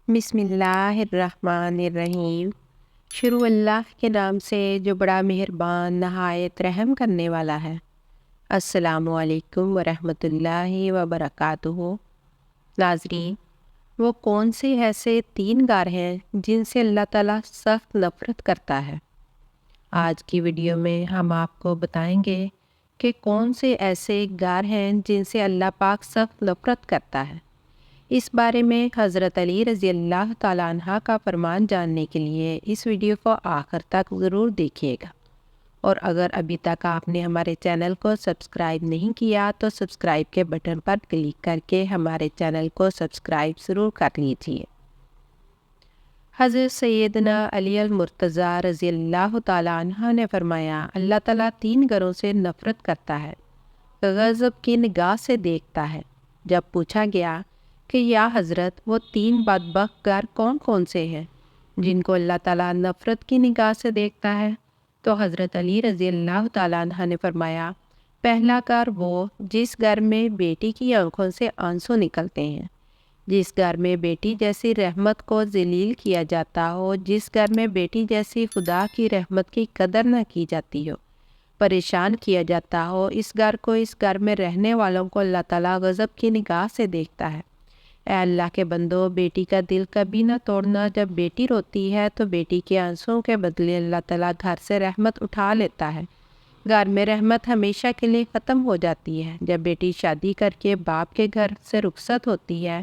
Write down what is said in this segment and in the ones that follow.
بسم اللہ الرحمن الرحیم۔ شروع اللہ کے نام سے جو بڑا مہربان نہایت رحم کرنے والا ہے۔ السلام علیکم ورحمۃ اللہ وبرکاتہ۔ ناظرین، وہ کون سے ایسے 3 غار ہیں جن سے اللہ تعالیٰ سخت نفرت کرتا ہے؟ آج کی ویڈیو میں ہم آپ کو بتائیں گے کہ کون سے ایسے غار ہیں جن سے اللہ پاک سخت نفرت کرتا ہے۔ اس بارے میں حضرت علی رضی اللہ تعالیٰ عنہ کا فرمان جاننے کے لیے اس ویڈیو کو آخر تک ضرور دیکھیے گا، اور اگر ابھی تک آپ نے ہمارے چینل کو سبسکرائب نہیں کیا تو سبسکرائب کے بٹن پر کلک کر کے ہمارے چینل کو سبسکرائب ضرور کر لیجیے۔ حضرت سیدنا علی المرتضیٰ رضی اللہ تعالیٰ عنہ نے فرمایا، اللہ تعالیٰ 3 غاروں سے نفرت کرتا ہے، غضب کی نگاہ سے دیکھتا ہے۔ جب پوچھا گیا کہ یا حضرت وہ 3 بدبخت غار کون کون سے ہیں جن کو اللہ تعالیٰ نفرت کی نگاہ سے دیکھتا ہے، تو حضرت علی رضی اللہ تعالیٰ عنہ نے فرمایا، پہلا غار وہ جس گھر میں بیٹی کی آنکھوں سے آنسو نکلتے ہیں، جس گھر میں بیٹی جیسی رحمت کو ذلیل کیا جاتا ہو، جس گھر میں بیٹی جیسی خدا کی رحمت کی قدر نہ کی جاتی ہو، پریشان کیا جاتا ہو، اس گھر میں رہنے والوں کو اللہ تعالیٰ غضب کی نگاہ سے دیکھتا ہے۔ اے اللہ کے بندو، بیٹی کا دل کبھی نہ توڑنا۔ جب بیٹی روتی ہے تو بیٹی کے آنسوؤں کے بدلے اللہ تعالیٰ گھر سے رحمت اٹھا لیتا ہے، گھر میں رحمت ہمیشہ کے لیے ختم ہو جاتی ہے۔ جب بیٹی شادی کر کے باپ کے گھر سے رخصت ہوتی ہے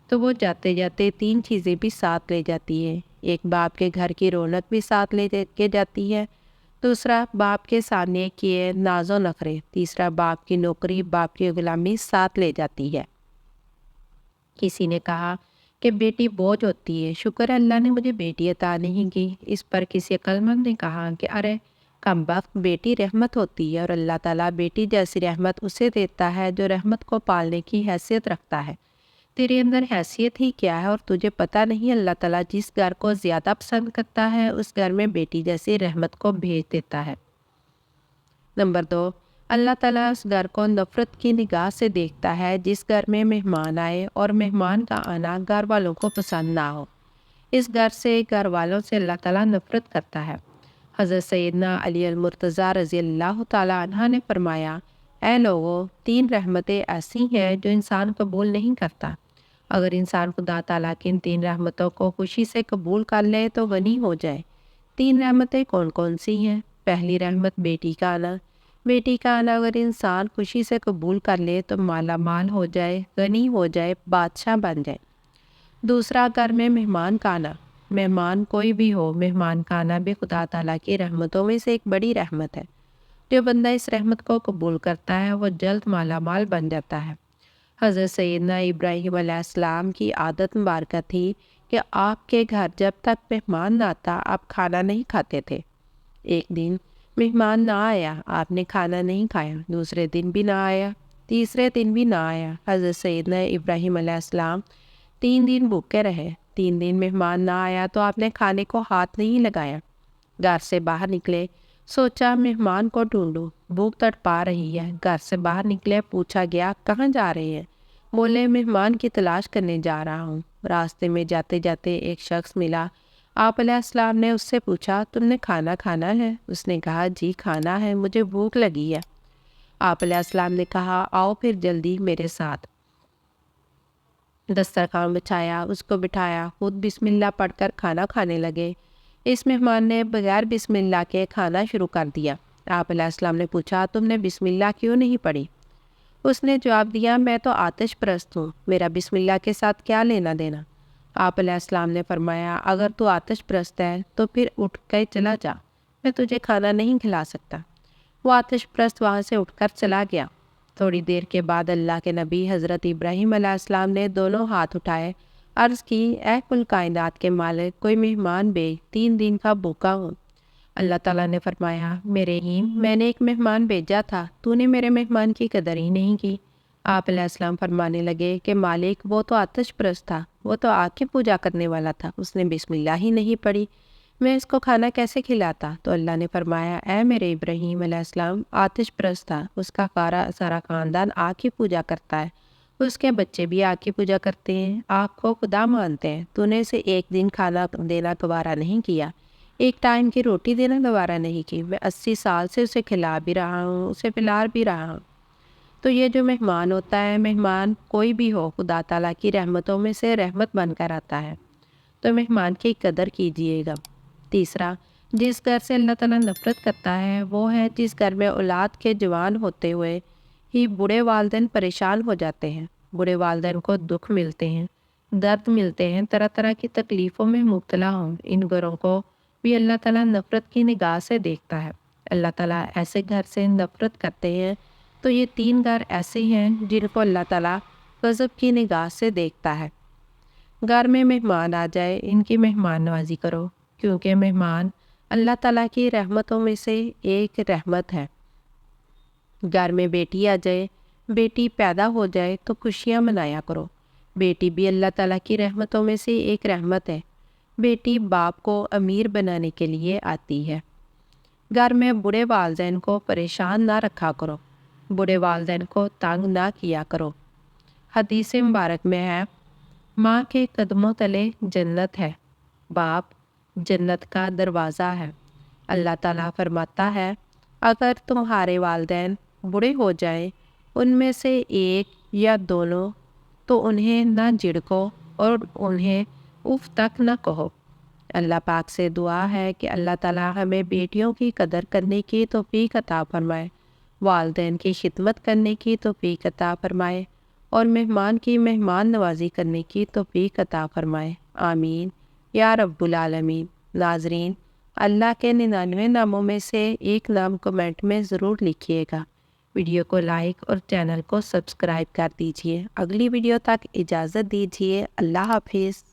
تو وہ جاتے جاتے 3 چیزیں بھی ساتھ لے جاتی ہے۔ ایک، باپ کے گھر کی رونق بھی ساتھ لے کے جاتی ہے۔ دوسرا، باپ کے سامنے کیے ناز و نخرے۔ تیسرا، باپ کی نوکری، باپ کی غلامی ساتھ لے جاتی ہے۔ کسی نے کہا کہ بیٹی بوجھ ہوتی ہے، شکر اللہ نے مجھے بیٹی عطا نہیں کی۔ اس پر کسی عقلمند نے کہا کہ ارے کم بخت، بیٹی رحمت ہوتی ہے، اور اللہ تعالیٰ بیٹی جیسی رحمت اسے دیتا ہے جو رحمت کو پالنے کی حیثیت رکھتا ہے۔ تیرے اندر حیثیت ہی کیا ہے اور تجھے پتہ نہیں؟ اللہ تعالیٰ جس گھر کو زیادہ پسند کرتا ہے اس گھر میں بیٹی جیسی رحمت کو بھیج دیتا ہے۔ نمبر 2، اللہ تعالیٰ اس گھر کو نفرت کی نگاہ سے دیکھتا ہے جس گھر میں مہمان آئے اور مہمان کا آنا گھر والوں کو پسند نہ ہو۔ اس گھر والوں سے اللہ تعالیٰ نفرت کرتا ہے۔ حضرت سیدنا علی المرتضیٰ رضی اللہ تعالیٰ عنہ نے فرمایا، اے لوگو، 3 رحمتیں ایسی ہیں جو انسان قبول نہیں کرتا۔ اگر انسان خدا تعالیٰ کی ان 3 رحمتوں کو خوشی سے قبول کر لے تو غنی ہو جائے۔ 3 رحمتیں کون کون سی ہیں؟ پہلی رحمت بیٹی کا آنا۔ بیٹی کا آنا اگر انسان خوشی سے قبول کر لے تو مالا مال ہو جائے، غنی ہو جائے، بادشاہ بن جائے۔ دوسرا، گھر میں مہمان کا آنا۔ مہمان کوئی بھی ہو، مہمان کا آنا بھی خدا تعالیٰ کی رحمتوں میں سے ایک بڑی رحمت ہے۔ جو بندہ اس رحمت کو قبول کرتا ہے وہ جلد مالا مال بن جاتا ہے۔ حضرت سیدنا ابراہیم علیہ السلام کی عادت مبارکہ تھی کہ آپ کے گھر جب تک مہمان نہ آتا آپ کھانا نہیں کھاتے تھے۔ ایک دن مہمان نہ آیا، آپ نے کھانا نہیں کھایا۔ دوسرے دن بھی نہ آیا، تیسرے دن بھی نہ آیا۔ حضرت سیدنا ابراہیم علیہ السلام 3 دن بھوکے رہے۔ 3 دن مہمان نہ آیا تو آپ نے کھانے کو ہاتھ نہیں لگایا۔ گھر سے باہر نکلے، سوچا مہمان کو ڈھونڈوں، بھوک تڑپا رہی ہے۔ گھر سے باہر نکلے، پوچھا گیا کہاں جا رہے ہیں؟ بولے مہمان کی تلاش کرنے جا رہا ہوں۔ راستے میں جاتے جاتے ایک شخص ملا۔ آپ علیہ السلام نے اس سے پوچھا، تم نے کھانا کھانا ہے؟ اس نے کہا، جی کھانا ہے، مجھے بھوک لگی ہے۔ آپ علیہ السلام نے کہا، آؤ پھر جلدی میرے ساتھ۔ دسترخوان بچھایا، اس کو بٹھایا، خود بسم اللہ پڑھ کر کھانا کھانے لگے۔ اس مہمان نے بغیر بسم اللہ کے کھانا شروع کر دیا۔ آپ علیہ السلام نے پوچھا، تم نے بسم اللہ کیوں نہیں پڑھی؟ اس نے جواب دیا، میں تو آتش پرست ہوں، میرا بسم اللہ کے ساتھ کیا لینا دینا؟ آپ علیہ السلام نے فرمایا، اگر تو آتش پرست ہے تو پھر اٹھ کے چلا جا، میں تجھے کھانا نہیں کھلا سکتا۔ وہ آتش پرست وہاں سے اٹھ کر چلا گیا۔ تھوڑی دیر کے بعد اللہ کے نبی حضرت ابراہیم علیہ السلام نے دونوں ہاتھ اٹھائے، عرض کی، اے کل کائنات کے مالک، کوئی مہمان بھیج، 3 دن کا بھوکا ہوں۔ اللہ تعالیٰ نے فرمایا، میرے ہی میں نے ایک مہمان بھیجا تھا، تو نے میرے مہمان کی قدر ہی نہیں کی۔ آپ علیہ السلام فرمانے لگے کہ مالک، وہ تو آتش پرست تھا، وہ تو آگ کی پوجا کرنے والا تھا، اس نے بسم اللہ ہی نہیں پڑھی، میں اس کو کھانا کیسے کھلاتا؟ تو اللہ نے فرمایا، اے میرے ابراہیم علیہ السلام، آتش پرست تھا، اس کا سارا خاندان آگ کی پوجا کرتا ہے، اس کے بچے بھی آگ کی پوجا کرتے ہیں، آگ کو خدا مانتے ہیں۔ تو نے اسے ایک دن کھانا دینا گوارا نہیں کیا، ایک ٹائم کی روٹی دینا گوارا نہیں کی۔ میں 80 سال سے اسے کھلا بھی رہا ہوں، اسے پلا بھی رہا ہوں۔ تو یہ جو مہمان ہوتا ہے، مہمان کوئی بھی ہو، خدا تعالیٰ کی رحمتوں میں سے رحمت بن کر آتا ہے، تو مہمان کی قدر کیجیے گا۔ تیسرا، جس گھر سے اللہ تعالیٰ نفرت کرتا ہے وہ ہے جس گھر میں اولاد کے جوان ہوتے ہوئے ہی بوڑھے والدین پریشان ہو جاتے ہیں، بوڑھے والدین کو دکھ ملتے ہیں، درد ملتے ہیں، طرح طرح کی تکلیفوں میں مبتلا ہوں۔ ان گھروں کو بھی اللہ تعالیٰ نفرت کی نگاہ سے دیکھتا ہے۔ اللہ تعالیٰ ایسے گھر سے نفرت کرتے ہیں۔ تو یہ 3 گھر ایسے ہیں جن کو اللہ تعالیٰ غضب کی نگاہ سے دیکھتا ہے۔ گھر میں مہمان آ جائے، ان کی مہمان نوازی کرو، کیونکہ مہمان اللہ تعالیٰ کی رحمتوں میں سے ایک رحمت ہے۔ گھر میں بیٹی آ جائے، بیٹی پیدا ہو جائے تو خوشیاں منایا کرو، بیٹی بھی اللہ تعالیٰ کی رحمتوں میں سے ایک رحمت ہے۔ بیٹی باپ کو امیر بنانے کے لیے آتی ہے۔ گھر میں بوڑھے والدین کو پریشان نہ رکھا کرو، بوڑھے والدین کو تنگ نہ کیا کرو۔ حدیث مبارک میں ہے، ماں کے قدموں تلے جنت ہے، باپ جنت کا دروازہ ہے۔ اللہ تعالیٰ فرماتا ہے، اگر تمہارے والدین بوڑھے ہو جائیں، ان میں سے ایک یا دونوں، تو انہیں نہ جھڑکو اور انہیں اف تک نہ کہو۔ اللہ پاک سے دعا ہے کہ اللہ تعالیٰ ہمیں بیٹیوں کی قدر کرنے کی توفیق عطا فرمائے، والدین کی خدمت کرنے کی توفیق عطا فرمائے، اور مہمان کی مہمان نوازی کرنے کی توفیق عطا فرمائے۔ آمین یا رب العالمین۔ ناظرین، اللہ کے 99 ناموں میں سے ایک نام کمنٹ میں ضرور لکھیے گا۔ ویڈیو کو لائک اور چینل کو سبسکرائب کر دیجیے۔ اگلی ویڈیو تک اجازت دیجیے۔ اللہ حافظ۔